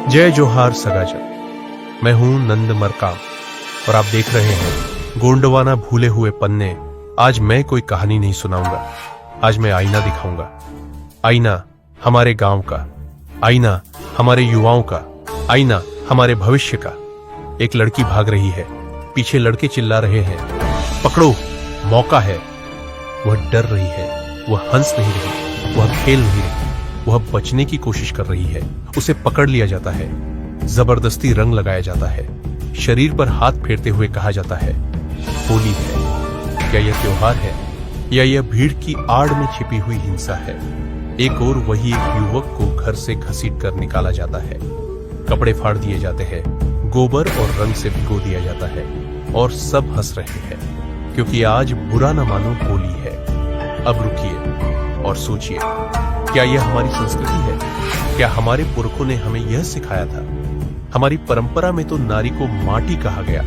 जय जोहार सगाजन। मैं हूं नंद मरकाम और आप देख रहे हैं गोंडवाना भूले हुए पन्ने। आज मैं कोई कहानी नहीं सुनाऊंगा, आज मैं आईना दिखाऊंगा। आईना हमारे गांव का, आईना हमारे युवाओं का, आईना हमारे भविष्य का। एक लड़की भाग रही है, पीछे लड़के चिल्ला रहे हैं, पकड़ो मौका है। वह डर रही है, वह हंस नहीं रही, वह खेल नहीं रही, वह बचने की कोशिश कर रही है। उसे पकड़ लिया जाता है, जबरदस्ती रंग लगाया जाता है, शरीर पर हाथ फेरते हुए कहा जाता है होली है। क्या यह त्योहार है या यह भीड़ की आड़ में छिपी हुई हिंसा है? एक और वही एक युवक को घर से घसीट कर निकाला जाता है, कपड़े फाड़ दिए जाते हैं, गोबर और रंग से भिगो दिया जाता है और सब हंस रहे हैं क्योंकि आज बुरा न मानो होली है। अब रुकिए और सोचिए, क्या यह हमारी संस्कृति है? क्या हमारे पुरखों ने हमें यह सिखाया था? हमारी परंपरा में तो नारी को माटी कहा गया,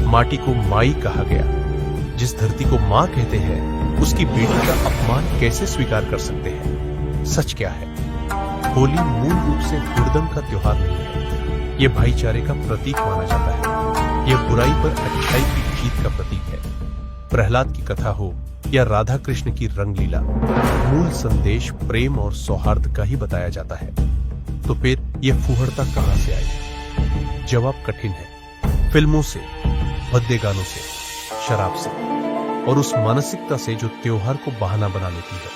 माटी को माई कहा गया। जिस धरती को मां कहते हैं, उसकी बेटी का अपमान कैसे स्वीकार कर सकते हैं? सच क्या है? होली मूल रूप से हुड़दंग का त्योहार नहीं है, यह भाईचारे का प्रतीक माना जाता है। यह बुराई पर अच्छाई की जीत का प्रतीक है। प्रहलाद की कथा हो या राधा कृष्ण की रंगलीला, मूल संदेश प्रेम और सौहार्द का ही बताया जाता है। तो फिर यह फूहड़ता कहां से आई? जवाब कठिन है। फिल्मों से, भद्दे गानों से, शराब से और उस मानसिकता से जो त्योहार को बहाना बना लेती है।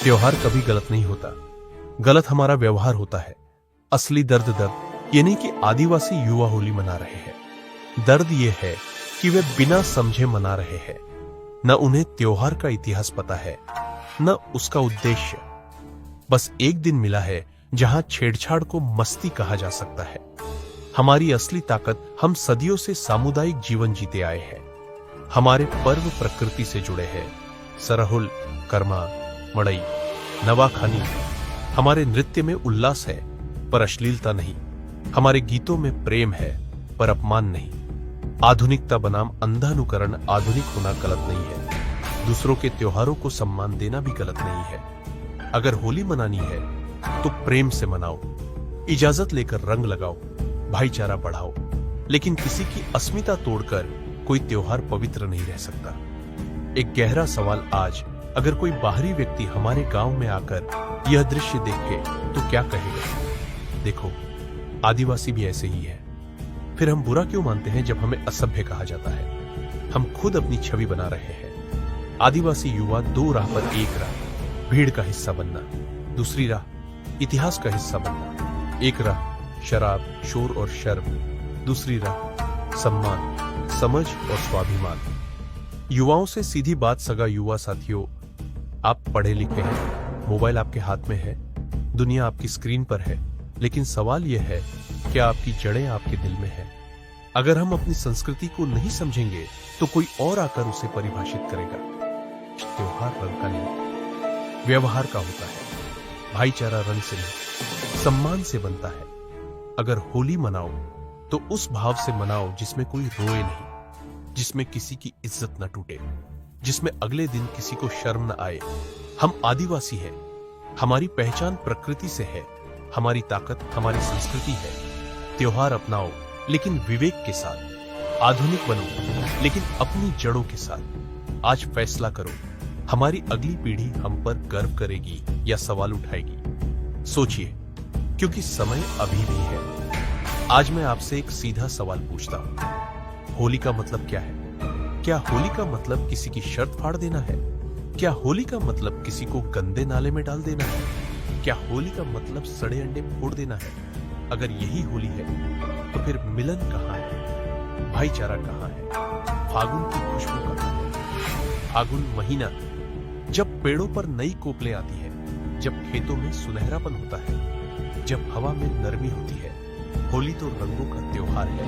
त्योहार कभी गलत नहीं होता, गलत हमारा व्यवहार होता है। असली दर्द ये नहीं कि आदिवासी युवा होली मना रहे हैं, दर्द ये है कि वे बिना समझे मना रहे हैं। न उन्हें त्योहार का इतिहास पता है, न उसका उद्देश्य। बस एक दिन मिला है जहां छेड़छाड़ को मस्ती कहा जा सकता है। हमारी असली ताकत हम सदियों से सामुदायिक जीवन जीते आए हैं। हमारे पर्व प्रकृति से जुड़े हैं। सरहुल, कर्मा, मड़ई, नवाखानी। हमारे नृत्य में उल्लास है पर अश्लीलता नहीं। हमारे गीतों में प्रेम है पर अपमान नहीं। आधुनिकता बनाम अंधानुकरण आधुनिक होना गलत नहीं है। दूसरों के त्योहारों को सम्मान देना भी गलत नहीं है। अगर होली मनानी है तो प्रेम से मनाओ, इजाजत लेकर रंग लगाओ, भाईचारा बढ़ाओ। लेकिन किसी की अस्मिता तोड़कर कोई त्योहार पवित्र नहीं रह सकता। एक गहरा सवाल आज, अगर कोई बाहरी व्यक्ति हमारे गांव में आकर यह दृश्य देखे तो क्या कहेगा? देखो, आदिवासी भी ऐसे ही है। फिर हम बुरा क्यों मानते हैं जब हमें असभ्य कहा जाता है? हम खुद अपनी छवि बना रहे हैं। आदिवासी युवा दो राह पर, एक राह भीड़ का हिस्सा बनना, दूसरी राह इतिहास का हिस्सा बनना। एक राह शराब, शोर और शर्म, दूसरी राह सम्मान, समझ और स्वाभिमान। युवाओं से सीधी बात सगा युवा साथियों, आप पढ़े लिखे हैं, मोबाइल आपके हाथ में है, दुनिया आपकी स्क्रीन पर है, लेकिन सवाल यह है, क्या आपकी जड़ें आपके दिल में है? अगर हम अपनी संस्कृति को नहीं समझेंगे तो कोई और आकर उसे परिभाषित करेगा। त्योहार रंग का नहीं, व्यवहार का होता है। भाईचारा रंग से नहीं, सम्मान से बनता है। अगर होली मनाओ तो उस भाव से मनाओ जिसमें कोई रोए नहीं, जिसमें किसी की इज्जत न टूटे, जिसमें अगले दिन किसी को शर्म न आए। हम आदिवासी हैं, हमारी पहचान प्रकृति से है, हमारी ताकत हमारी संस्कृति है। त्योहार अपनाओ लेकिन विवेक के साथ, आधुनिक बनो लेकिन अपनी जड़ों के साथ। आज फैसला करो, हमारी अगली पीढ़ी हम पर गर्व करेगी या सवाल उठाएगी? सोचिए, क्योंकि समय अभी भी है। आज मैं आपसे एक सीधा सवाल पूछता हूं, होली का मतलब क्या है? क्या होली का मतलब किसी की शर्त फाड़ देना है? क्या होली का मतलब किसी को गंदे नाले में डाल देना है? क्या होली का मतलब सड़े अंडे फोड़ देना है? अगर यही होली है तो फिर मिलन कहां है? भाईचारा कहां है? फागुन की खुशबू कहां है? फागुन महीना, जब पेड़ों पर नई कोपलें आती है, जब खेतों में सुनहरापन होता है, जब हवा में नरमी होती है। होली तो रंगों का त्योहार है।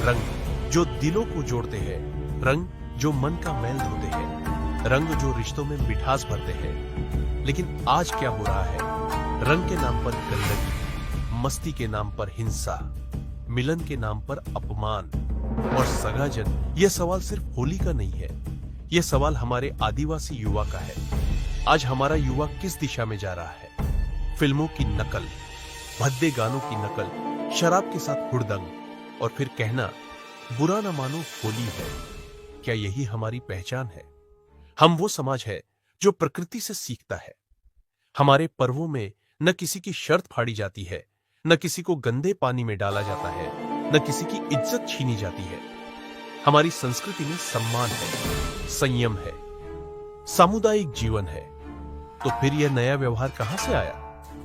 रंग जो दिलों को जोड़ते हैं, रंग जो मन का मैल धोते हैं, रंग जो रिश्तों में मिठास भरते हैं। लेकिन आज क्या हो रहा है? रंग के नाम पर गंदगी, मस्ती के नाम पर हिंसा, मिलन के नाम पर अपमान और सगाजन। यह सवाल सिर्फ होली का नहीं है, यह सवाल हमारे आदिवासी युवा का है। आज हमारा युवा किस दिशा में जा रहा है? फिल्मों की नकल, भद्दे गानों की नकल, शराब के साथ हुड़दंग और फिर कहना बुरा न मानो होली है। क्या यही हमारी पहचान है? हम वो समाज है जो प्रकृति से सीखता है। हमारे पर्वों में न किसी की शर्त फाड़ी जाती है, न किसी को गंदे पानी में डाला जाता है, न किसी की इज्जत छीनी जाती है। हमारी संस्कृति में सम्मान है, संयम है, सामुदायिक जीवन है। तो फिर यह नया व्यवहार कहां से आया?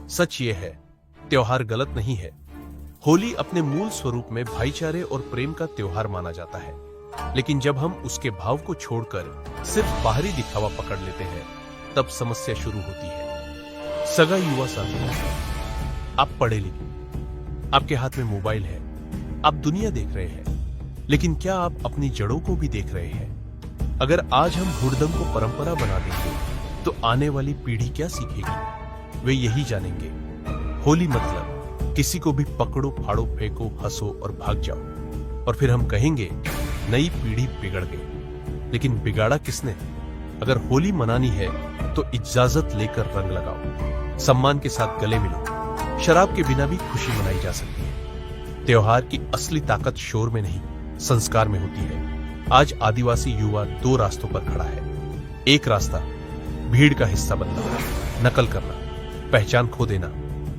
सच यह है, त्योहार गलत नहीं है। होली अपने मूल स्वरूप में भाईचारे और प्रेम का त्योहार माना जाता है, लेकिन जब हम उसके भाव को छोड़कर सिर्फ बाहरी दिखावा पकड़ लेते हैं, तब समस्या शुरू होती है। सगा युवा साथी, आप पढ़े लिखे, आपके हाथ में मोबाइल है, आप दुनिया देख रहे हैं, लेकिन क्या आप अपनी जड़ों को भी देख रहे हैं? अगर आज हम हुड़दंग को परंपरा बना देंगे, तो आने वाली पीढ़ी क्या सीखेगी? वे यही जानेंगे, होली मतलब किसी को भी पकड़ो, फाड़ो, फेंको, हंसो और भाग जाओ। और फिर हम कहेंगे नई पीढ़ी बिगड़ गई। लेकिन बिगाड़ा किसने? अगर होली मनानी है तो इजाजत लेकर रंग लगाओ, सम्मान के साथ गले मिलो। शराब के बिना भी खुशी मनाई जा सकती है। त्योहार की असली ताकत शोर में नहीं, संस्कार में होती है। आज आदिवासी युवा दो रास्तों पर खड़ा है। एक रास्ता भीड़ का हिस्सा बनना, नकल करना, पहचान खो देना।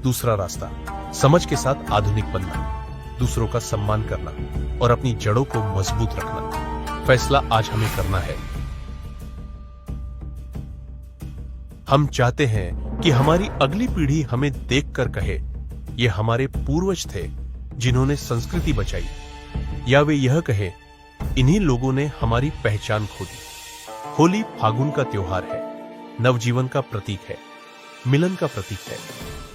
दूसरा रास्ता समझ के साथ आधुनिक बनना, दूसरों का सम्मान करना और अपनी जड़ों को मजबूत रखना। फैसला आज हमें करना है। हम चाहते हैं कि हमारी अगली पीढ़ी हमें देखकर कहे, ये हमारे पूर्वज थे जिन्होंने संस्कृति बचाई, या वे यह कहे, इन्हीं लोगों ने हमारी पहचान खो दी। होली फागुन का त्योहार है, नवजीवन का प्रतीक है, मिलन का प्रतीक है।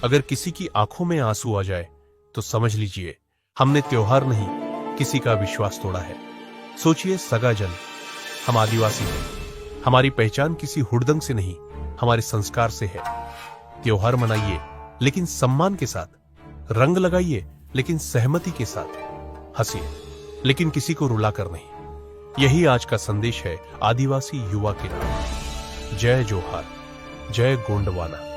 अगर किसी की आंखों में आंसू आ जाए तो समझ लीजिए हमने त्योहार नहीं, किसी का विश्वास तोड़ा है। सोचिए सगा जन, हम आदिवासी हैं, हमारी पहचान किसी हुड़दंग से नहीं, हमारे संस्कार से है। त्योहार मनाइए लेकिन सम्मान के साथ, रंग लगाइए लेकिन सहमति के साथ, हंसिए लेकिन किसी को रुलाकर नहीं। यही आज का संदेश है आदिवासी युवा के नाम। जय जोहार, जय गोंडवाना।